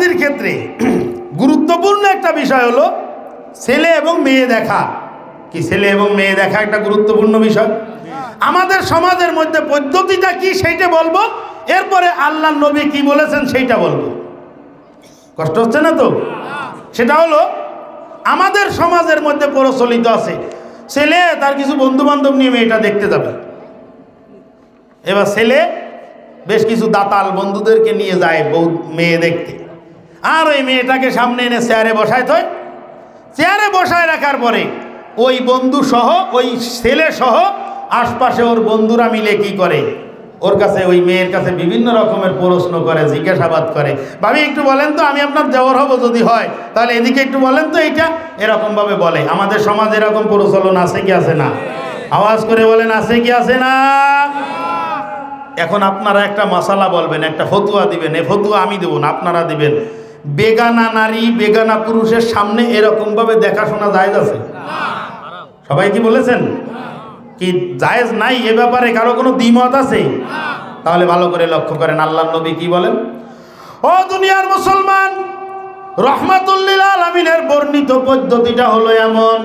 বিবাহাদির ক্ষেত্রে গুরুত্বপূর্ণ একটা বিষয় হলো ছেলে এবং মেয়ে দেখা। কি ছেলে এবং মেয়ে দেখা একটা গুরুত্বপূর্ণ বিষয়। আমাদের সমাজের মধ্যে পদ্ধতিটা কি সেইটা বলবো, এরপরে আল্লাহর নবী কি বলেছেন সেইটা বলবো। কষ্ট হচ্ছে না তো? সেটা হলো আমাদের সমাজের মধ্যে প্রচলিত আছে ছেলে তার কিছু বন্ধু বান্ধব নিয়ে মেয়েটা দেখতে যাবে। এবার ছেলে বেশ কিছু দাতাল বন্ধুদেরকে নিয়ে যায় মেয়ে দেখতে, আর ওই মেয়েটাকে সামনে এনে চেয়ারে বসায় থয়। চেয়ারে বসায় রাখার পরে ওই বন্ধু সহ ওই ছেলে সহ আশপাশে ওর বন্ধুরা মিলে কি করে, ওর কাছে ওই মেয়ের কাছে বিভিন্ন রকমের প্রশ্ন করে, জিজ্ঞাসাবাদ করে। ভাবি একটু বলেন তো, আমি আপনার দেওর হব যদি হয় তাহলে এদিকে একটু বলেন তো এইটা, এরকমভাবে বলে। আমাদের সমাজে এরকম প্রচলন আছে কি আছে না? আওয়াজ করে বলেন আছে কি আছে না? এখন আপনারা একটা মাসালা বলবেন, একটা ফতুয়া দিবেন। এই ফতুয়া আমি দেবো না, আপনারা দিবেন। বেগানা নারী বেগানা পুরুষের সামনে এরকমভাবে দেখাশোনা জায়েজ আছে? সবাই কি বলেছেন? কি জায়েজ নাই? এ ব্যাপারে কারো কোনো দ্বিমত আছে? তাহলে ভালো করে লক্ষ্য করেন আল্লাহর নবী কি বলেন। ও দুনিয়ার মুসলমান, রহমাতুল লিল আলামিনের বর্ণিত পদ্ধতিটা হলো এমন,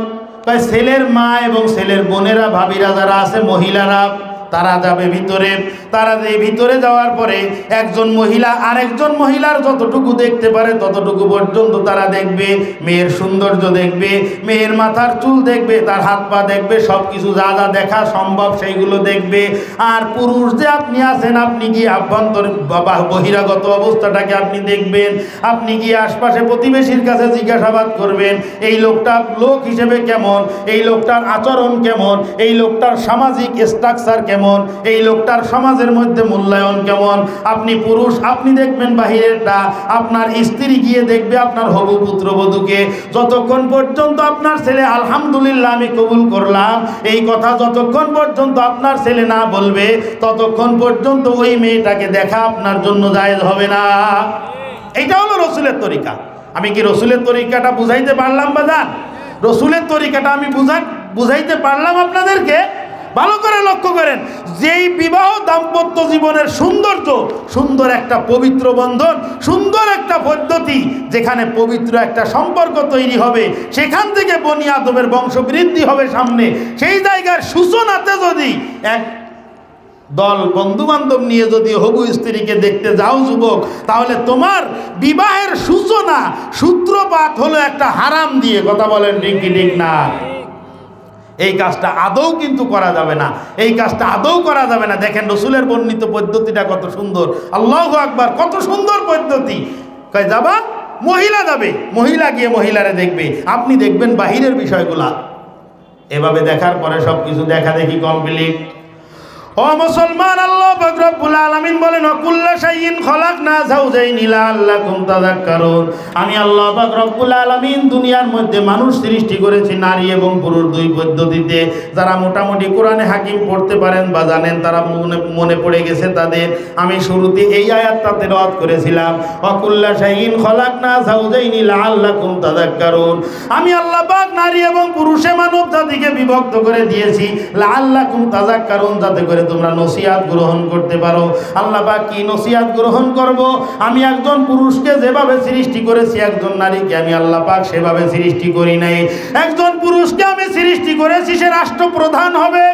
ছেলের মা এবং ছেলের বোনেরা ভাবিরা যারা আছে মহিলারা তারা যাবে ভিতরে। তারা এই ভিতরে যাওয়ার পরে একজন মহিলা আরেকজন মহিলার যতটুকু দেখতে পারে ততটুকু পর্যন্ত তারা দেখবে। মেয়ের সৌন্দর্য দেখবে, মেয়ের মাথার চুল দেখবে, তার হাত পা দেখবে, সব কিছু যা যা দেখা সম্ভব সেইগুলো দেখবে। আর পুরুষ যে আপনি আছেন, আপনি গিয়ে আভ্যন্তরীণ বহিরাগত অবস্থাটাকে আপনি দেখবেন। আপনি গিয়ে আশপাশে প্রতিবেশীর কাছে জিজ্ঞাসাবাদ করবেন, এই লোকটা লোক হিসেবে কেমন, এই লোকটার আচরণ কেমন, এই লোকটার সামাজিক স্ট্রাকচার কেমন, এই লোকটার সমাজের মধ্যে মূল্যায়ন কেমন। আপনি পুরুষ আপনি দেখবেন বাহিরেরটা, আপনার স্ত্রী গিয়ে দেখবে আপনার হবু পুত্রবধূকে। যতক্ষণ পর্যন্ত আপনার ছেলে আলহামদুলিল্লাহ আমি কবুল করলাম এই কথা যতক্ষণ পর্যন্ত আপনার ছেলে না বলবে ততক্ষণ পর্যন্ত ওই মেয়েটাকে দেখা আপনার জন্য জায়েজ হবে না। এইটা হলো রসুলের তরিকা। আমি কি রসুলের তরিকাটা বুঝাইতে পারলাম বাজান? রসুলের তরিকাটা আমি বুঝাইতে পারলাম আপনাদেরকে? ভালো করে লক্ষ্য করেন, যেই বিবাহ দাম্পত্য জীবনের সৌন্দর্য, সুন্দর একটা পবিত্র বন্ধন, সুন্দর একটা পদ্ধতি, যেখানে পবিত্র একটা সম্পর্ক তৈরি হবে, সেখান থেকে বনি আদমের বংশবৃদ্ধি হবে সামনে, সেই জায়গার সূচনাতে যদি এক দল বন্ধু বান্ধব নিয়ে যদি হবু স্ত্রীকে দেখতে যাও যুবক, তাহলে তোমার বিবাহের সূচনা সূত্রপাত হলো একটা হারাম দিয়ে। কথা বলেন ঠিক কি ঠিক না? এই কাজটা আদৌ কিন্তু করা যাবে না, এই কাজটা আদৌ করা যাবে না। দেখেন রসুলের বর্ণিত পদ্ধতিটা কত সুন্দর, আল্লাহু আকবার, কত সুন্দর পদ্ধতি। কয় যাবা, মহিলা যাবে, মহিলা গিয়ে মহিলারে দেখবে, আপনি দেখবেন বাহিরের বিষয়গুলা। এভাবে দেখার পরে সব কিছু দেখা দেখি কমপ্লিট। ও মুসলমান, আল্লাহ পাক রব্বুল আলামিন বলেন ওয়াকুল্লা শাইইন খলাকনা যাওজাইনি লাআল্লাকুম তাযাক্কারুন। আমি আল্লাহ পাক রব্বুল আলামিন দুনিয়ার মধ্যে মানুষ সৃষ্টি করেছি নারী এবং পুরুষ দুই পদ্ধতিতে। যারা মোটামুটি কোরআনে হাকিম পড়তে পারেন বা জানেন তারা মনে পড়ে গেছে তাদের। আমি শুরুতে এই আয়াতটা তেলাওয়াত করেছিলাম, ওয়াকুল্লা শাইইন খলাকনা যাওজাইনি লাআল্লাকুম তাযাক্কারুন। আমি আল্লাহ পাক নারী এবং পুরুষে মানব জাতিকে বিভক্ত করে দিয়েছি লাআল্লাকুম তাযাক্কারুন, যাতে করে তোমরা নসিহত গ্রহণ করতে পারো। আল্লাহ পাক কি নসিহত গ্রহণ করব? আমি একজন পুরুষকে যেভাবে সৃষ্টি করেছি একজন নারীকে আমি আল্লাহ পাক সেভাবে সৃষ্টি করি নাই। একজন পুরুষকে আমি সৃষ্টি করেছি সে রাষ্ট্রপ্রধান হবে,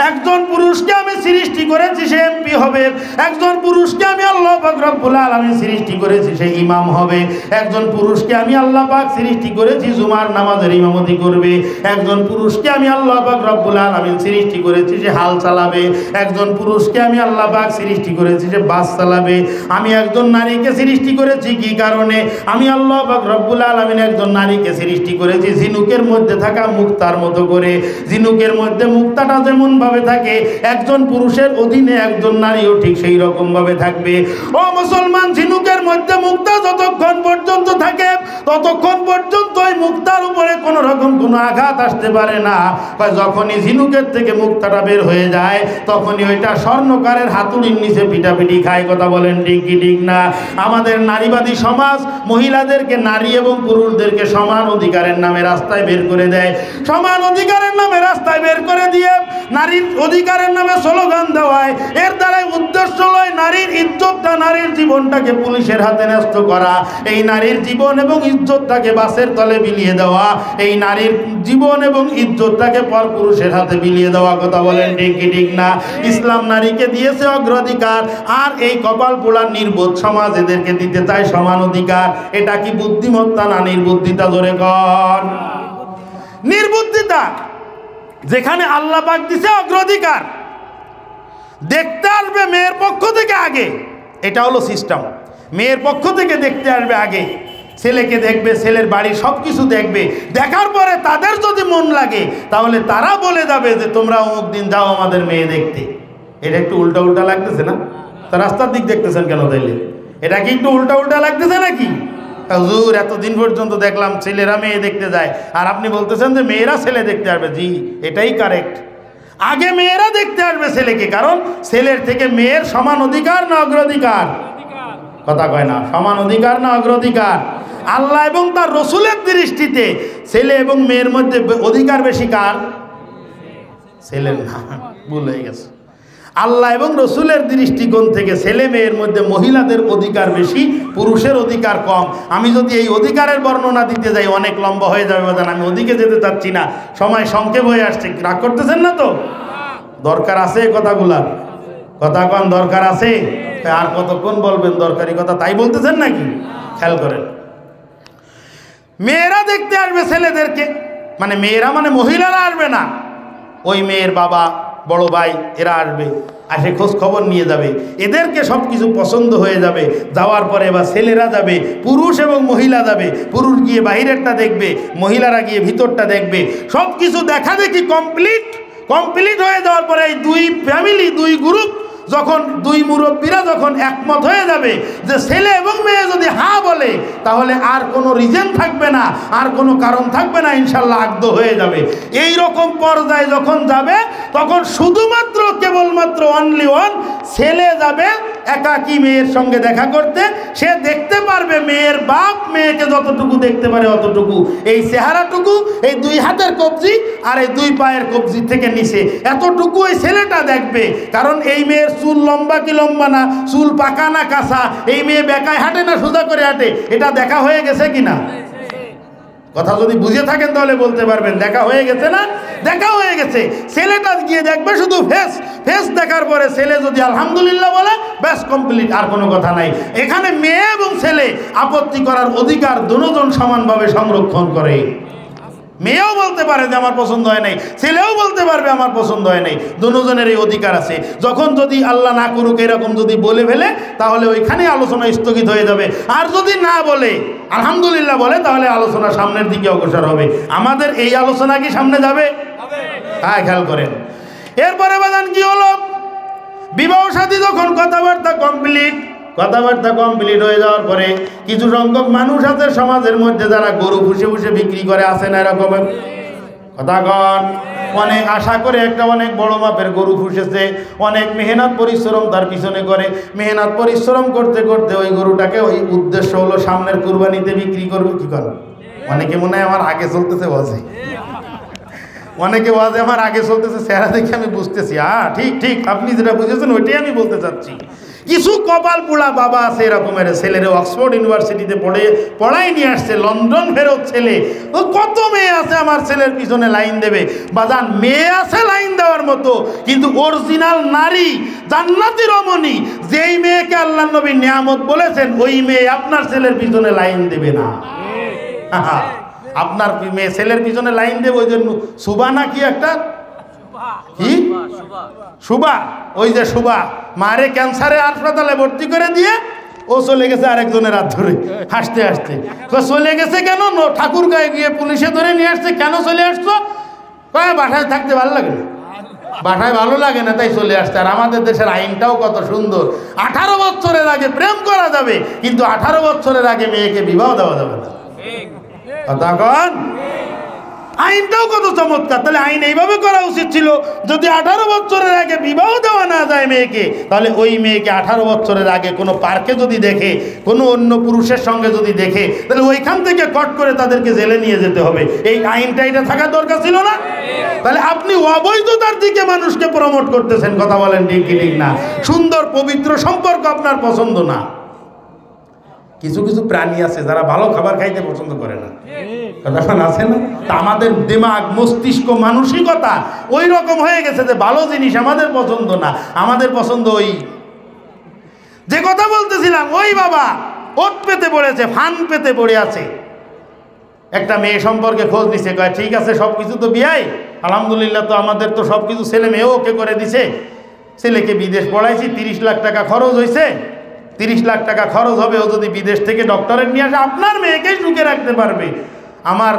একজন পুরুষকে আমি সৃষ্টি করেছি সে এমপি হবে, একজন পুরুষকে আমি আল্লাহ পাক রব্বুল আলামিন সৃষ্টি করেছি সে ইমাম হবে, একজন পুরুষকে আমি আল্লাহ পাক সৃষ্টি করেছি জুমার নামাজের ইমামতি করবে, একজন পুরুষকে আমি আল্লাহ পাক রব্বুল আলামিন সৃষ্টি করেছি সে হাল চালাবে, একজন পুরুষকে আমি আল্লাহ পাক সৃষ্টি করেছি যে বাস চালাবে। আমি একজন নারীকে সৃষ্টি করেছি কি কারণে? আমি আল্লাহ পাক রব্বুল আলামিন একজন নারীকে সৃষ্টি করেছি ঝিনুকের মধ্যে থাকা মুক্তার মতো করে। ঝিনুকের মধ্যে মুক্তাটা যেমন ভাবে থাকে একজন পুরুষের অধীনে একজন নারীও ঠিক সেই রকম ভাবে থাকবে। ও মুসলমান, ঝিনুকের মধ্যে মুক্তা যতক্ষণ পর্যন্ত থাকে ততক্ষণ পর্যন্ত ওই মুক্তার উপরে কোনো রকম কোনো আঘাত আসতে পারে না। যখনই ঝিনুকের থেকে মুক্তাটা বের হয়ে যায় তখনই ওইটা স্বর্ণকারের হাতুড়ির নিচে পিটাপিটি খায়। কথা বলেন ঠিক কি ঠিক না? আমাদের নারীবাদী সমাজ মহিলাদেরকে, নারী এবং পুরুষদেরকে সমান অধিকারের নামে রাস্তায় বের করে দেয়। সমান অধিকারের নামে রাস্তায় বের করে দিয়ে নারী নারীর অধিকারের নামে স্লোগান দেওয়ায় এর দ্বারাই উদ্দেশ্য লয় নারীর ইজ্জতটা, নারীর জীবনটাকে পুলিশের হাতে ন্যস্ত করা, এই নারীর জীবন এবং ইজ্জতটাকে বাসের তলে বিলিয়ে দেওয়া, এই নারীর জীবন এবং ইজ্জতটাকে পরপুরুষের হাতে বিলিয়ে দেওয়া। কথা বলেন ঠিক কি ঠিক না? ইসলাম নারীকে দিয়েছে অগ্রাধিকার, আর এই কপাল পোড়ার নির্বোধ সমাজ এদেরকে দিতে চায় সমান অধিকার। এটা কি বুদ্ধিমত্তা না নির্বুদ্ধিতা? জোরে কর। নির্বুদ্ধিতা। যেখানে আল্লাহ পাক দিছে অগ্রাধিকার, দেখতে আসবে মেয়ের পক্ষ থেকে আগে, এটা হলো সিস্টেম। মেয়ের পক্ষ থেকে দেখতে আসবে আগে, ছেলেকে দেখবে, ছেলের বাড়ি সব কিছু দেখবে, দেখার পরে তাদের যদি মন লাগে তাহলে তারা বলে যাবে যে তোমরা অমুক দিন যাও আমাদের মেয়ে দেখতে। এটা একটু উল্টা উল্টা লাগতেছে না? তা রাস্তার দিক দেখতেছেন কেন তাইলে? এটা কি একটু উল্টা উল্টা লাগতেছে নাকি? হুজুর এতদিন পর্যন্ত দেখলাম ছেলেরা মেয়ে দেখতে যায়, আর আপনি বলতেছেন যে মেয়েরা ছেলে দেখতে আসবে। জি, এটাই কারেক্ট। আগে মেয়েরা দেখতে আসবে ছেলেকে, কারণ ছেলের থেকে মেয়ের সমান অধিকার না অগ্রাধিকার? কথা কয় না। সমান অধিকার না অগ্রাধিকার? আল্লাহ এবং তার রসুলের দৃষ্টিতে ছেলে এবং মেয়ের মধ্যে অধিকার বেশি কার? ছেলের না, ভুল হয়ে গেছে। আল্লাহ এবং রসুলের দৃষ্টিকোণ থেকে ছেলে মেয়ের মধ্যে মহিলাদের অধিকার বেশি, পুরুষের অধিকার কম। আমি যদি এই অধিকারের বর্ণনা দিতে যাই অনেক লম্বা হয়ে যাবে বাজান, আমি ওদিকে যেতে চাচ্ছি না, সময় সংক্ষেপ হয়ে আসছে। রাগ করতেছেন না তো? দরকার আছে কথাগুলার? কথা কন দরকার আছে? আর কতক্ষণ বলবেন দরকারি কথা, তাই বলতেছেন নাকি? খেয়াল করেন, মেয়েরা দেখতে আসবে ছেলেদেরকে, মানে মেয়েরা মানে মহিলারা আসবে না, ওই মেয়ের বাবা, বড় ভাই এরা আসবে, আসে খোঁজ খবর নিয়ে যাবে, এদেরকে সব কিছু পছন্দ হয়ে যাবে। যাওয়ার পরে এবার ছেলেরা যাবে, পুরুষ এবং মহিলা যাবে, পুরুষ গিয়ে বাহিরেরটা দেখবে, মহিলারা গিয়ে ভিতরটা দেখবে। সব কিছু দেখা দেখি কমপ্লিট হয়ে যাওয়ার পরে এই দুই ফ্যামিলি, দুই গ্রুপ, যখন দুই মুরব্বীরা যখন একমত হয়ে যাবে যে ছেলে এবং মেয়ে যদি হ্যাঁ বলে, তাহলে আর কোনো রিজন থাকবে না, আর কোনো কারণ থাকবে না, ইনশাল্লাহ আগ্ধ হয়ে যাবে। এই রকম পর্যায়ে যখন যাবে, তখন শুধুমাত্র কেবলমাত্র অনলি ওয়ান ছেলে যাবে একাকী মেয়ের সঙ্গে দেখা করতে। সে দেখতে পারবে মেয়ের বাপ মেয়েকে যতটুকু দেখতে পারে অতটুকু, এই চেহারাটুকু, এই দুই হাতের কবজি আর এই দুই পায়ের কবজি থেকে নিচে এতটুকু ওই ছেলেটা দেখবে। কারণ এই মেয়ের চুল লম্বা কি লম্বা না, চুল পাকা না কাঁচা, এই মেয়ে বেকায় হাঁটে না সোজা করে হাঁটে, এটা দেখা হয়ে গেছে কিনা? কথা যদি বুঝে থাকেন তাহলে বলতে পারবেন দেখা হয়ে গেছে না? দেখা হয়ে গেছে। ছেলেটা গিয়ে দেখবে শুধু ফেস দেখার পরে ছেলে যদি আলহামদুলিল্লাহ বলে, ব্যাস কমপ্লিট, আর কোনো কথা নাই। এখানে মেয়ে এবং ছেলে আপত্তি করার অধিকার দুজন সমানভাবে সংরক্ষণ করে। মেয়েও বলতে পারে যে আমার পছন্দ হয় নাই, ছেলেও বলতে পারবে আমার পছন্দ হয় নাই, দুজনের এই অধিকার আছে। যখন যদি আল্লাহ না করুক এরকম যদি বলে ফেলে, তাহলে ওইখানে আলোচনা স্থগিত হয়ে যাবে। আর যদি না বলে, আলহামদুলিল্লাহ বলে, তাহলে আলোচনা সামনের দিকে অগ্রসর হবে। আমাদের এই আলোচনা কি সামনে যাবে? হ্যাঁ, খেয়াল করেন। এরপরে বাজান কি হলো? বিবাহ সাথী যখন কথাবার্তা কমপ্লিট হয়ে যাওয়ার পরে কিছু সংখ্যক মানুষ আছে সমাজের মধ্যে যারা গরু পুষে বিক্রি করে, আসে না এরকম? কথা কন। অনেক আশা করে একটা অনেক বড় মাপের গরু পুষেছে, অনেক মেহনত পরিশ্রম তার পিছনে করে, মেহনত পরিশ্রম করতে করতে ওই গরুটাকে, ওই উদ্দেশ্য হলো সামনের কুরবানিতে বিক্রি করবে। কি কর? অনেকে মনে হয় আমার আগে চলতেছে বাজে, অনেকে বাজে আমার আগে চলতেছে, চেহারা দেখে আমি বুঝতেছি। হ্যাঁ, ঠিক, আপনি যেটা বুঝেছেন ওইটাই আমি বলতে চাচ্ছি। কিছু কপাল পোড়া বাবা আছে এরকমের, ছেলেরে অক্সফোর্ড ইউনিভার্সিটিতে পড়াই নিয়ে আসছে, লন্ডন ফেরত ছেলে। ও কত মেয়ে আছে আমার ছেলের পিছনে লাইন দেবে। বাজান, মেয়ে আছে লাইন দেওয়ার মতো, কিন্তু অরিজিনাল নারী, জান্নাতি রমণী, যেই মেয়েকে আল্লাহ নবী নিয়ামত বলেছেন, ওই মেয়ে আপনার ছেলের পিছনে লাইন দেবে না। আপনার মেয়ে ছেলের পিছনে লাইন দেবে ওই জন্য সুবা না কি একটা, কি সুবা, ওই যে সুবা মারে ক্যান্সারে হাসপাতালে ভর্তি করে দিয়ে ও চলে গেছে আরেকজনের হাত ধরে, হাসতে হাসতে। চলে গেছে কেন? ঠাকুর গায়ে গিয়ে পুলিশে ধরে নিয়ে আসছে। কেন চলে আসছো? বাসায় থাকতে ভালো লাগে না, বাসায় ভালো লাগে না, তাই চলে আসছে। আর আমাদের দেশের আইনটাও কত সুন্দর, 18 বছরের আগে প্রেম করা যাবে, কিন্তু 18 বছরের আগে মেয়েকে বিবাহ দেওয়া যাবে না। তখন আইনটাও কত চমৎকার। তাহলে আইন এইভাবে করা উচিত ছিল, যদি 18 বছরের আগে বিবাহ দেওয়া না যায় মেয়েকে, তাহলে ওই মেয়েকে 18 বছরের আগে কোনো পার্কে যদি দেখে, কোনো অন্য পুরুষের সঙ্গে যদি দেখে, তাহলে ওইখান থেকে কট করে তাদেরকে জেলে নিয়ে যেতে হবে। এই আইনটা এটা থাকা দরকার ছিল না? তাহলে আপনি অবৈধতার দিকে মানুষকে প্রমোট করতেছেন। কথা বলেন ঠিক কি ঠিক না? সুন্দর পবিত্র সম্পর্ক আপনার পছন্দ না। কিছু কিছু প্রাণী আছে যারা ভালো খাবার খাইতে পছন্দ করে না, কথা আছে না? তা আমাদের দিমাগ, মস্তিষ্ক, মানসিকতা ওই রকম হয়ে গেছে যে ভালো জিনিস আমাদের পছন্দ না, আমাদের পছন্দ ওই যে কথা বলতেছিলাম। ওই বাবা ওত পেতে পড়েছে, ফান পেতে পড়ে আছে। একটা মেয়ে সম্পর্কে খোঁজ নিছে, কয় ঠিক আছে সব কিছু তো বিয়াই, আলহামদুলিল্লাহ, তো আমাদের তো সব কিছু ছেলে মেয়েও ওকে করে দিছে, ছেলেকে বিদেশ পড়াইছি, 30 লাখ টাকা খরচ হয়েছে, 30 লাখ টাকা খরচ হবে, ও যদি বিদেশ থেকে ডক্টরেট নিয়ে আসে আপনার মেয়েকেই সুখে রাখতে পারবে। আমার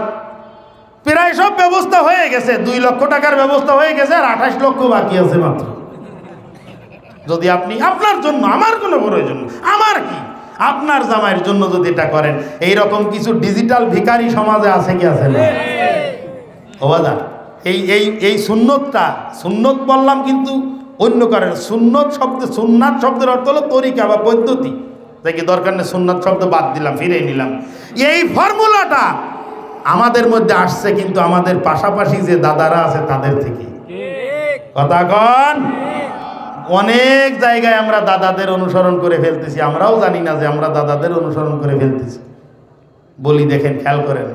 প্রায় সব ব্যবস্থা হয়ে গেছে, 2 লক্ষ টাকার ব্যবস্থা হয়ে গেছে, আর 28 লক্ষ বাকি আছে মাত্র। যদি আপনি আপনার জন্য, আমার কোনো প্রয়োজন, আমার কি, আপনার জামাইয়ের জন্য যদি এটা করেন, এইরকম কিছু ডিজিটাল ভিখারি সমাজে আছে কি আছে না? ও বাজার, এই সুন্নতটা, সুন্নত বললাম কিন্তু অন্য করেন। সুন্নত শব্দ, সুন্নাত শব্দের অর্থ হলো তরিকা বা পদ্ধতি, দেখি দরকার নেই সুন্নাত শব্দ বাদ দিলাম, ফিরে নিলাম। এই ফর্মুলাটা আমাদের মধ্যে আসছে কিন্তু আমাদের পাশাপাশি যে দাদারা আছে তাদের থেকে। কথা কন, অনেক জায়গায় আমরা দাদাদের অনুসরণ করে ফেলতেছি, আমরাও জানি না যে আমরা দাদাদের অনুসরণ করে ফেলতেছি। বলি দেখেন, খেয়াল করেন,